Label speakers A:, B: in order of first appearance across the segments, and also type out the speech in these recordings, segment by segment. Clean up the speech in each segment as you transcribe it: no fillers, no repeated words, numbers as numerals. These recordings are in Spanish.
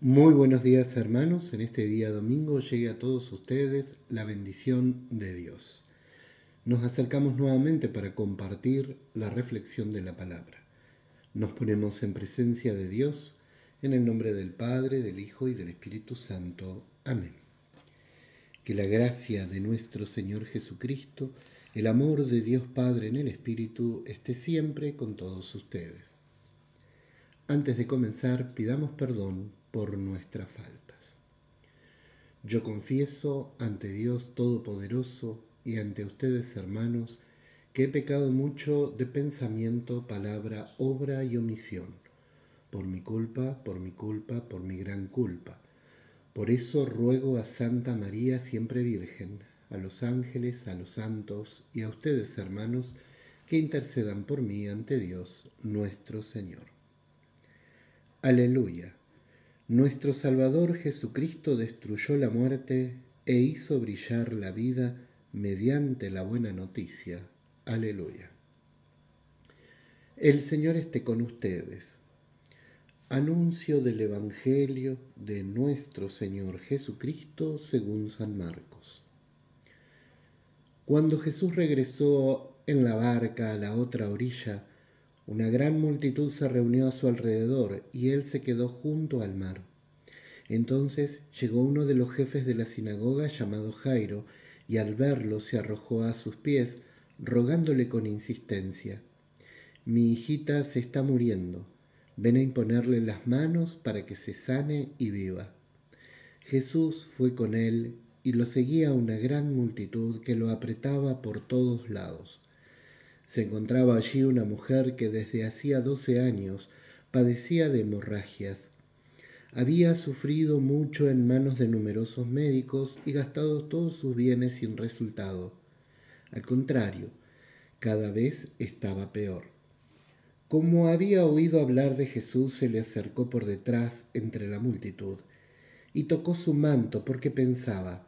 A: Muy buenos días, hermanos. En este día domingo llegue a todos ustedes la bendición de Dios. Nos acercamos nuevamente para compartir la reflexión de la palabra. Nos ponemos en presencia de Dios en el nombre del Padre, del Hijo y del Espíritu Santo. Amén. Que la gracia de nuestro Señor Jesucristo, el amor de Dios Padre en el Espíritu, esté siempre con todos ustedes. Antes de comenzar, pidamos perdón por nuestras faltas. Yo confieso ante Dios Todopoderoso y ante ustedes, hermanos, que he pecado mucho de pensamiento, palabra, obra y omisión, por mi culpa, por mi gran culpa. Por eso ruego a Santa María siempre Virgen, a los ángeles, a los santos y a ustedes, hermanos, que intercedan por mí ante Dios nuestro Señor. Aleluya. Nuestro Salvador Jesucristo destruyó la muerte e hizo brillar la vida mediante la buena noticia. Aleluya. El Señor esté con ustedes. Anuncio del Evangelio de nuestro Señor Jesucristo según San Marcos. Cuando Jesús regresó en la barca a la otra orilla, una gran multitud se reunió a su alrededor y él se quedó junto al mar. Entonces llegó uno de los jefes de la sinagoga llamado Jairo, y al verlo se arrojó a sus pies, rogándole con insistencia: «Mi hijita se está muriendo, ven a imponerle las manos para que se sane y viva». Jesús fue con él y lo seguía una gran multitud que lo apretaba por todos lados. Se encontraba allí una mujer que desde hacía 12 años padecía de hemorragias. Había sufrido mucho en manos de numerosos médicos y gastado todos sus bienes sin resultado. Al contrario, cada vez estaba peor. Como había oído hablar de Jesús, se le acercó por detrás entre la multitud y tocó su manto porque pensaba: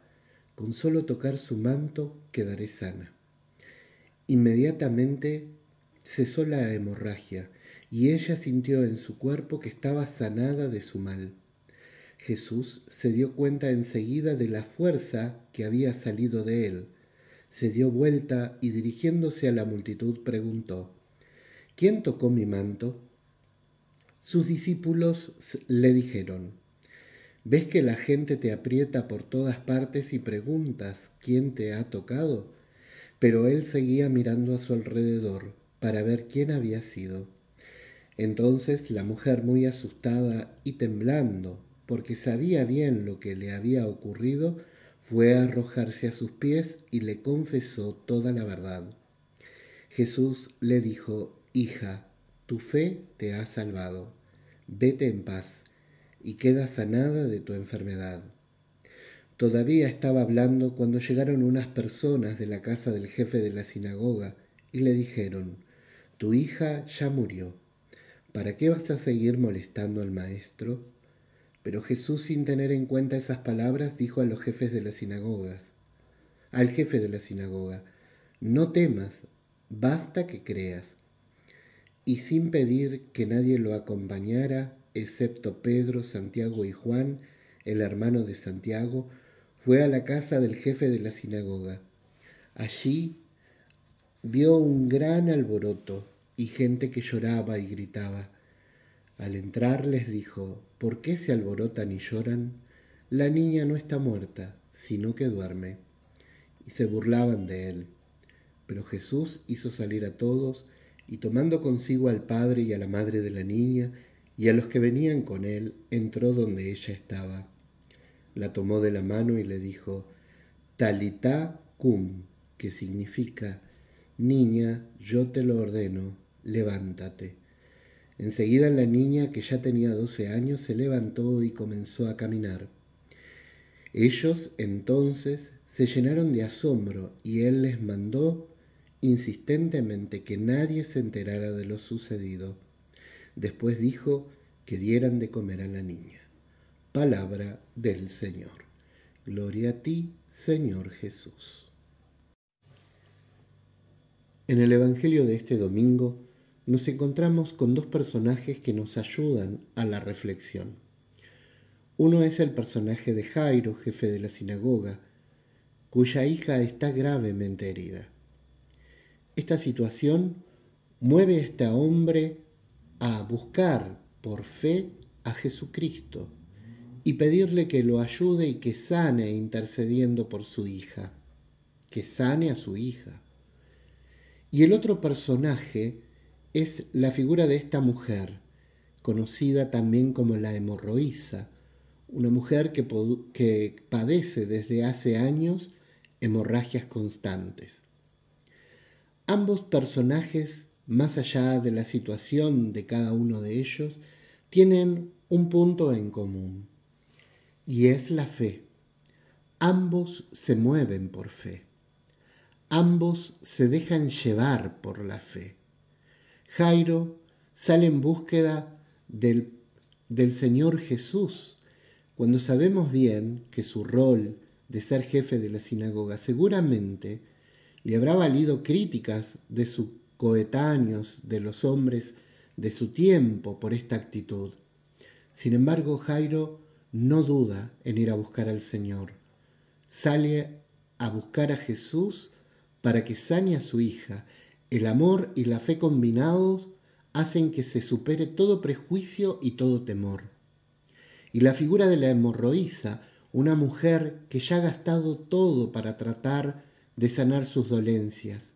A: con solo tocar su manto quedaré sana. Inmediatamente cesó la hemorragia y ella sintió en su cuerpo que estaba sanada de su mal. Jesús se dio cuenta enseguida de la fuerza que había salido de él. Se dio vuelta y dirigiéndose a la multitud preguntó: «¿Quién tocó mi manto?». Sus discípulos le dijeron: «¿Ves que la gente te aprieta por todas partes y preguntas quién te ha tocado?». Pero él seguía mirando a su alrededor para ver quién había sido. Entonces la mujer, muy asustada y temblando, porque sabía bien lo que le había ocurrido, fue a arrojarse a sus pies y le confesó toda la verdad. Jesús le dijo: «Hija, tu fe te ha salvado. Vete en paz y queda sanada de tu enfermedad». Todavía estaba hablando cuando llegaron unas personas de la casa del jefe de la sinagoga y le dijeron: «Tu hija ya murió. ¿Para qué vas a seguir molestando al maestro?». Pero Jesús, sin tener en cuenta esas palabras, dijo al jefe de la sinagoga: «No temas, basta que creas». Y sin pedir que nadie lo acompañara, excepto Pedro, Santiago y Juan, el hermano de Santiago, fue a la casa del jefe de la sinagoga. Allí vio un gran alboroto y gente que lloraba y gritaba. Al entrar les dijo: «¿Por qué se alborotan y lloran? La niña no está muerta, sino que duerme». Y se burlaban de él. Pero Jesús hizo salir a todos, y tomando consigo al padre y a la madre de la niña, y a los que venían con él, entró donde ella estaba. La tomó de la mano y le dijo: «Talitá cum», que significa: «Niña, yo te lo ordeno, levántate». Enseguida la niña, que ya tenía 12 años, se levantó y comenzó a caminar. Ellos entonces se llenaron de asombro y él les mandó insistentemente que nadie se enterara de lo sucedido. Después dijo que dieran de comer a la niña. Palabra del Señor. Gloria a ti, Señor Jesús. En el Evangelio de este domingo nos encontramos con dos personajes que nos ayudan a la reflexión. Uno es el personaje de Jairo, jefe de la sinagoga, cuya hija está gravemente herida. Esta situación mueve a este hombre a buscar por fe a Jesucristo y pedirle que lo ayude y que sane intercediendo por su hija, que sane a su hija. Y el otro personaje es la figura de esta mujer, conocida también como la hemorroísa, una mujer que padece desde hace años hemorragias constantes. Ambos personajes, más allá de la situación de cada uno de ellos, tienen un punto en común, y es la fe. Ambos se mueven por fe. Ambos se dejan llevar por la fe. Jairo sale en búsqueda del Señor Jesús, cuando sabemos bien que su rol de ser jefe de la sinagoga seguramente le habrá valido críticas de sus coetáneos, de los hombres de su tiempo por esta actitud. Sin embargo, Jairo no duda en ir a buscar al Señor. Sale a buscar a Jesús para que sane a su hija. El amor y la fe combinados hacen que se supere todo prejuicio y todo temor. Y la figura de la hemorroísa, una mujer que ya ha gastado todo para tratar de sanar sus dolencias,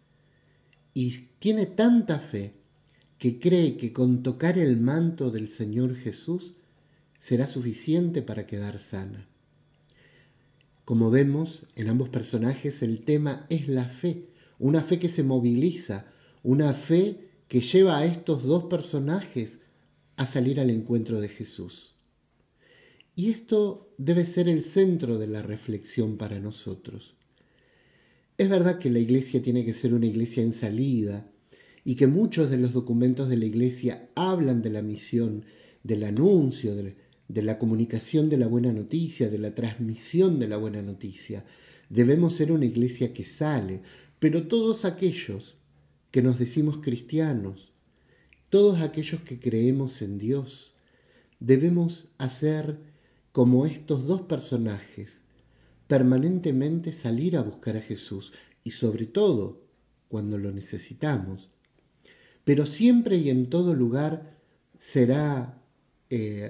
A: y tiene tanta fe que cree que con tocar el manto del Señor Jesús será suficiente para quedar sana. Como vemos, en ambos personajes el tema es la fe, una fe que se moviliza, una fe que lleva a estos dos personajes a salir al encuentro de Jesús. Y esto debe ser el centro de la reflexión para nosotros. Es verdad que la iglesia tiene que ser una iglesia en salida y que muchos de los documentos de la iglesia hablan de la misión, del anuncio, de la comunicación de la buena noticia, de la transmisión de la buena noticia. Debemos ser una iglesia que sale, pero todos aquellos que nos decimos cristianos, todos aquellos que creemos en Dios, debemos hacer como estos dos personajes, permanentemente salir a buscar a Jesús y sobre todo cuando lo necesitamos. Pero siempre y en todo lugar será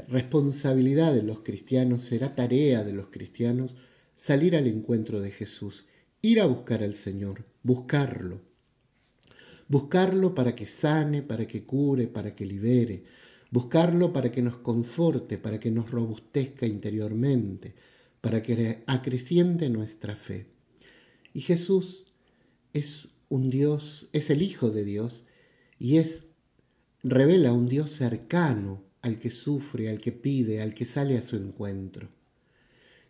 A: responsabilidad de los cristianos, será tarea de los cristianos salir al encuentro de Jesús, ir a buscar al Señor, buscarlo para que sane, para que cure, para que libere, buscarlo para que nos conforte, para que nos robustezca interiormente, para que acreciente nuestra fe. Y Jesús es un Dios, es el Hijo de Dios y revela un Dios cercano al que sufre, al que pide, al que sale a su encuentro.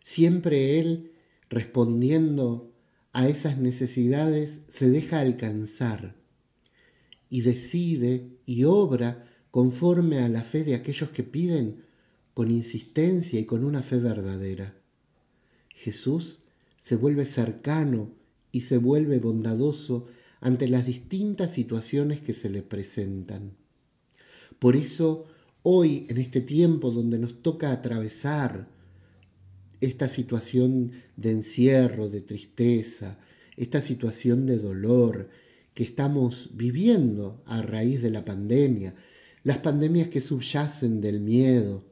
A: Siempre Él, respondiendo a esas necesidades, se deja alcanzar y decide y obra conforme a la fe de aquellos que piden con insistencia y con una fe verdadera. Jesús se vuelve cercano y se vuelve bondadoso ante las distintas situaciones que se le presentan. Por eso, hoy, en este tiempo donde nos toca atravesar esta situación de encierro, de tristeza, esta situación de dolor que estamos viviendo a raíz de la pandemia, las pandemias que subyacen del miedo,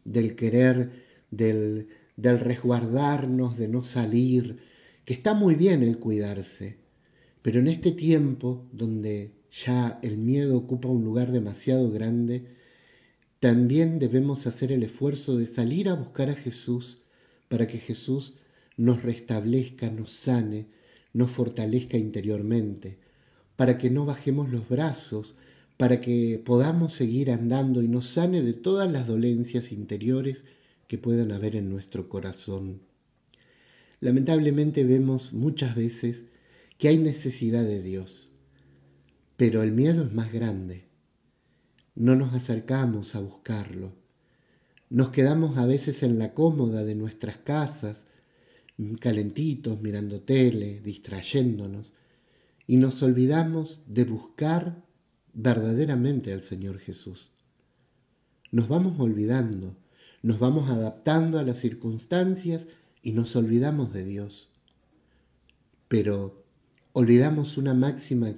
A: del querer, del resguardarnos, de no salir, que está muy bien el cuidarse, pero en este tiempo donde ya el miedo ocupa un lugar demasiado grande, también debemos hacer el esfuerzo de salir a buscar a Jesús para que Jesús nos restablezca, nos sane, nos fortalezca interiormente, para que no bajemos los brazos, para que podamos seguir andando y nos sane de todas las dolencias interiores que puedan haber en nuestro corazón. Lamentablemente vemos muchas veces que hay necesidad de Dios, pero el miedo es más grande. No nos acercamos a buscarlo. Nos quedamos a veces en la cómoda de nuestras casas, calentitos, mirando tele, distrayéndonos, y nos olvidamos de buscar verdaderamente al Señor Jesús. Nos vamos olvidando, Nos vamos adaptando a las circunstancias y nos olvidamos de Dios. Pero olvidamos una máxima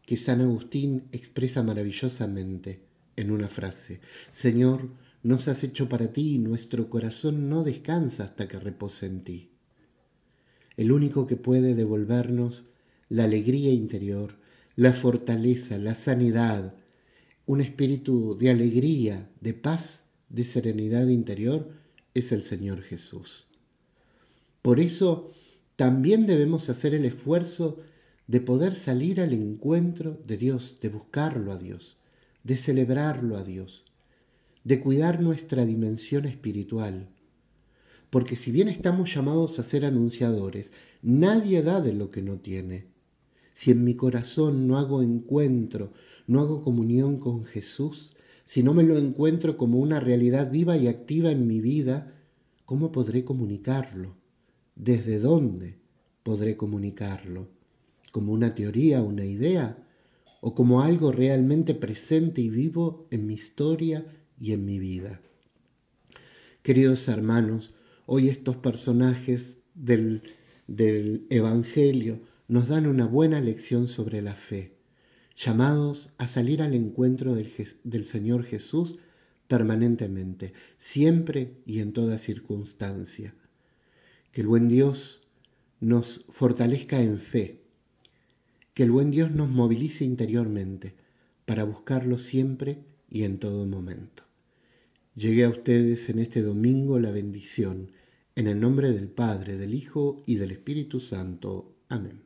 A: que San Agustín expresa maravillosamente en una frase: Señor, nos has hecho para ti y nuestro corazón no descansa hasta que repose en ti. El único que puede devolvernos la alegría interior, la fortaleza, la sanidad, un espíritu de alegría, de paz, de serenidad interior, es el Señor Jesús. Por eso también debemos hacer el esfuerzo de poder salir al encuentro de Dios, de buscarlo a Dios, de celebrarlo a Dios, de cuidar nuestra dimensión espiritual. Porque si bien estamos llamados a ser anunciadores, nadie da de lo que no tiene. Si en mi corazón no hago encuentro, no hago comunión con Jesús, si no me lo encuentro como una realidad viva y activa en mi vida, ¿cómo podré comunicarlo? ¿Desde dónde podré comunicarlo? ¿Como una teoría, una idea? ¿O como algo realmente presente y vivo en mi historia y en mi vida? Queridos hermanos, hoy estos personajes del Evangelio nos dan una buena lección sobre la fe, llamados a salir al encuentro del Señor Jesús permanentemente, siempre y en toda circunstancia. Que el buen Dios nos fortalezca en fe, que el buen Dios nos movilice interiormente para buscarlo siempre y en todo momento. Llegue a ustedes en este domingo la bendición, en el nombre del Padre, del Hijo y del Espíritu Santo. Amén.